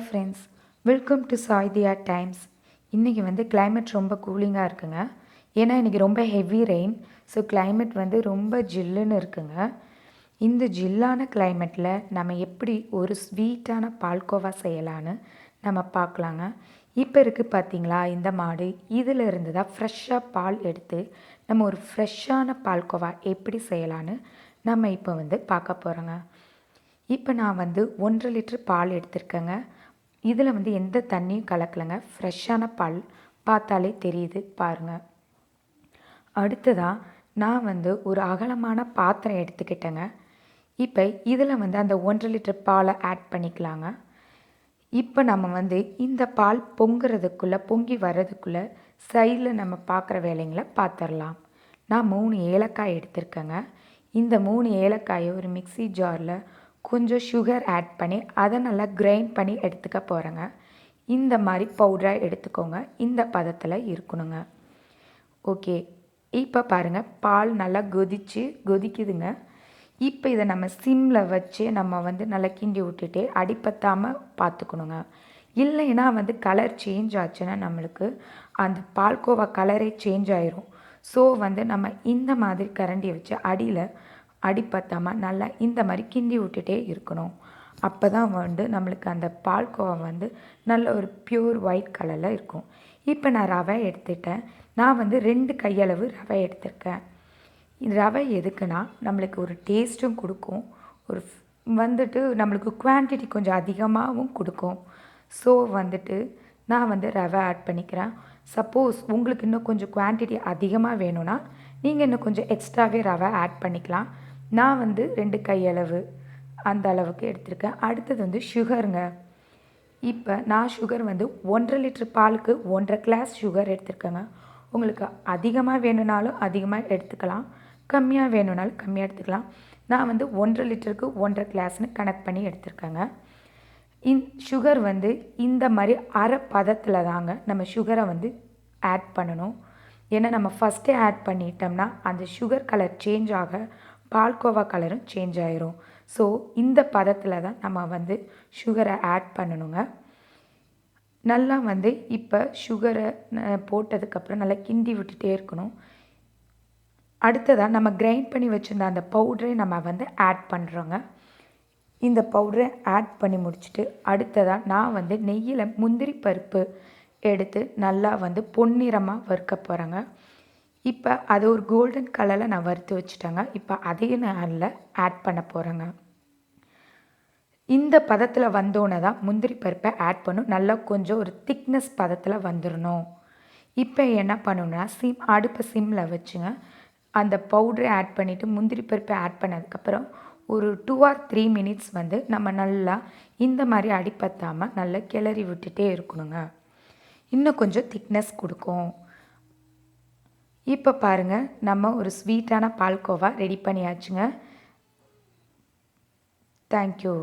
Friends, welcome to சாய்தியா Times. இன்றைக்கி climate ரொம்ப கூலிங்காக இருக்குங்க. ஏன்னா இன்றைக்கி ரொம்ப ஹெவி ரெயின். ஸோ climate ரொம்ப ஜில்லுன்னு இருக்குங்க. இந்த ஜில்லான கிளைமேட்டில் நம்ம எப்படி ஒரு ஸ்வீட்டான பால்கோவா செய்யலான்னு நம்ம பார்க்கலாங்க. இப்போ இருக்குது பார்த்தீங்களா இந்த மாடு, இதில் இருந்து தான் ஃப்ரெஷ்ஷாக பால் எடுத்து நம்ம ஒரு ஃப்ரெஷ்ஷான பால்கோவா எப்படி செய்யலான்னு நம்ம இப்போ பார்க்க போகிறோங்க. இப்போ நான் 1.5 லிட்டர் பால் எடுத்திருக்கேங்க. இதில் எந்த தண்ணியும் கலக்கலைங்க. ஃப்ரெஷ்ஷான பால் பார்த்தாலே தெரியுது பாருங்கள். அடுத்ததாக நான் ஒரு அகலமான பாத்திரம் எடுத்துக்கிட்டேங்க. இப்போ இதில் அந்த 1.5 லிட்டர் பாலை ஆட் பண்ணிக்கலாங்க. இப்போ நம்ம இந்த பால் பொங்கி வர்றதுக்குள்ளே சைடில் நம்ம பார்க்குற வேலைங்களை பார்த்துடலாம். நான் 3 ஏலக்காய் எடுத்திருக்கேங்க. இந்த 3 ஏலக்காயை ஒரு மிக்ஸி ஜாரில் கொஞ்சம் சுகர் ஆட் பண்ணி அதை நல்லா கிரைண்ட் பண்ணி எடுத்துக்க போகிறேங்க. இந்த மாதிரி பவுடராக எடுத்துக்கோங்க. இந்த பதத்தில் இருக்கணுங்க. ஓகே, இப்போ பாருங்கள் பால் நல்லா கொதிக்குதுங்க. இப்போ இதை நம்ம சிம்மில் வச்சு நம்ம நல்லா கிண்டி விட்டுட்டு அடிப்பத்தாமல் பார்த்துக்கணுங்க. இல்லைன்னா கலர் சேஞ்ச் ஆச்சுன்னா நம்மளுக்கு அந்த பால்கோவா கலரே சேஞ்ச் ஆயிரும். ஸோ நம்ம இந்த மாதிரி கரண்டி வச்சு அடியில் அடிப்பத்தாமல் நல்லா இந்த மாதிரி கிண்டி விட்டுட்டே இருக்கணும். அப்போ தான் நம்மளுக்கு அந்த பால்கோவா நல்ல ஒரு பியூர் ஒயிட் கலரில் இருக்கும். இப்போ நான் ரவை எடுத்துட்டேன். நான் 2 கையளவு ரவை எடுத்திருக்கேன். ரவை எதுக்குன்னா நம்மளுக்கு ஒரு டேஸ்ட்டும் கொடுக்கும், ஒரு நம்மளுக்கு குவான்டிட்டி கொஞ்சம் அதிகமாகவும் கொடுக்கும். ஸோ நான் ரவை ஆட் பண்ணிக்கிறேன். சப்போஸ் உங்களுக்கு இன்னும் கொஞ்சம் குவான்டிட்டி அதிகமாக வேணும்னா நீங்கள் இன்னும் கொஞ்சம் எக்ஸ்ட்ராவே ரவை ஆட் பண்ணிக்கலாம். நான் 2 கையளவு அந்த அளவுக்கு எடுத்திருக்கேன். அடுத்தது சுகருங்க. இப்போ நான் சுகர் 1.5 லிட்டர் பாலுக்கு 1.5 கிளாஸ் சுகர் எடுத்திருக்கேங்க. உங்களுக்கு அதிகமாக வேணும்னாலும் அதிகமாக எடுத்துக்கலாம், கம்மியாக வேணும்னாலும் கம்மியாக எடுத்துக்கலாம். நான் 1.5 லிட்டருக்கு 1.5 கிளாஸ்னு கணக்கு பண்ணி எடுத்திருக்கேங்க. சுகர் இந்த மாதிரி அரை பதத்தில் தாங்க நம்ம சுகரை ஆட் பண்ணணும். ஏன்னா நம்ம ஃபஸ்ட்டே ஆட் பண்ணிட்டோம்னா அந்த சுகர் கலர் சேஞ்ச் ஆக பால்கோவா கலரும் சேஞ்ச் ஆயிரும். ஸோ இந்த பதத்தில் தான் நம்ம சுகரை ஆட் பண்ணணுங்க. நல்லா இப்போ சுகரை போட்டதுக்கப்புறம் நல்லா கிண்டி விட்டுட்டே இருக்கணும். அடுத்ததாக நம்ம கிரைண்ட் பண்ணி வச்சுருந்த அந்த பவுடரை நம்ம ஆட் பண்ணுறோங்க. இந்த பவுடரை ஆட் பண்ணி முடிச்சுட்டு அடுத்ததாக நான் நெய்யில் முந்திரி பருப்பு எடுத்து நல்லா பொன்னிறமாக வறுக்க போகிறேங்க. இப்போ அது ஒரு கோல்டன் கலரில் நான் வறுத்து வச்சுட்டேங்க. இப்போ அதையும் நான் அதில் ஆட் பண்ண போகிறேங்க. இந்த பதத்தில் வந்தோன்னே தான் முந்திரி பருப்பை ஆட் பண்ணும். நல்லா கொஞ்சம் ஒரு திக்னஸ் பதத்தில் வந்துடணும். இப்போ என்ன பண்ணணுன்னா அடுப்பை சிம்மில் வச்சுங்க. அந்த பவுடரை ஆட் பண்ணிவிட்டு முந்திரி பருப்பை ஆட் பண்ணதுக்கப்புறம் ஒரு 2 or 3 மினிட்ஸ் நம்ம நல்லா இந்த மாதிரி அடிப்பத்தாமல் நல்லா கிளறி விட்டுட்டே இருக்கணுங்க. இன்னும் கொஞ்சம் திக்னஸ் கொடுக்கும். இப்போ பாருங்கள், நம்ம ஒரு ஸ்வீட்டான பால்கோவா ரெடி பண்ணியாச்சுங்க. தேங்க்யூ.